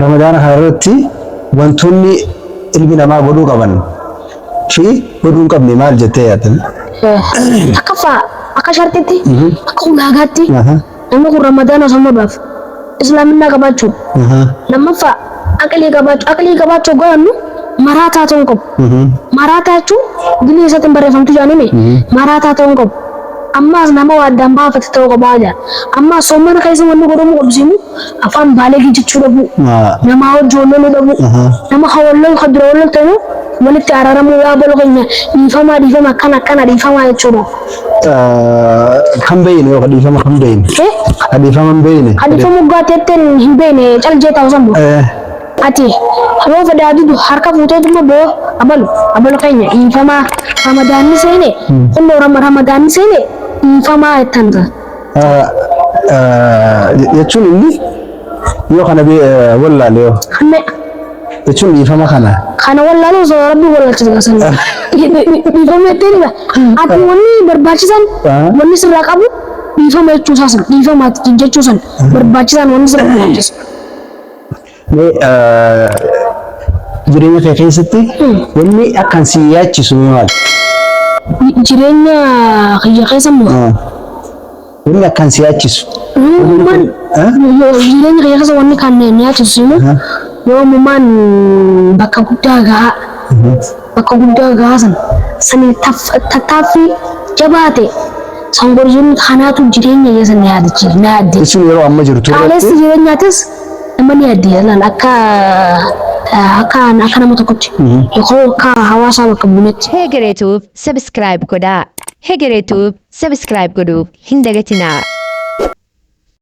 رمضان هارتي وانتوني المنا ما بدو قبل في بدو قبل ما الجتياتن أكفا أكشرتي أكون هاجاتي أنا أقول رمضان أسمع باف إسلامنا كباچو لما فا أكلي كباچو قانو marataa ta'uu qabu. Marataa jechuun gilii isaatti barreeffamtu jaanime marataa ta'uu qabu. Ammaas nama waddaan baafate ta'uu qabaa jira. Ammaas soomana keessa wanni godhamu qabsiimu afaan baaleegii jechuu dhabu. Nama hojjoollee dhabu. Nama hawalloo kadura walloo ta'u walitti araaramuu yaabala keenya dhiifama akkana dhiifamaa jechuudha. Kan beeyne yoo dhiifama kan beeyne. Dhiifama hin beeyne. Dhiifama gaateetteen hin beeyne cal jeetaa sambu. Ati haroo fadaadidu harka fuuteetuma boo abalu keenya dhiifama ramadaanni seene kunnoo ramadaanni seene dhiifamaa jettan jechuun inni yoo kana wallaale yoo jechuun dhiifama kana wallaale osoo rabbi wallaalchisa gasanna dhiifama jetteen ati wanni barbaachisan wanni sirraa qabu dhiifama jechuusaasan dhiifamaati jechuusan barbaachisan wanni sirraa barbaachisu. Jireenya kee keessatti wanni akkan si yaachisu maal? Jireenya kiyya keessa moo? Wanni akkan si yaachisu. Jireenya kiyya keessa wanni kan yaachisu yoo mumaan bakka guddaa gahaa sani tattaaffii jabaate sangorjiin kanaatu jireenya keessa na yaadachiisa. Jechuun yeroo amma jirtu. Qaalessi jireenyaatis namni yaaddeelan akka nama tokkotti yookaan akka hawaasaa bakka buunetti. Hegereetuuf subscribe godhaa. Hegereetuuf subscribe godhuuf hin dagatinaa.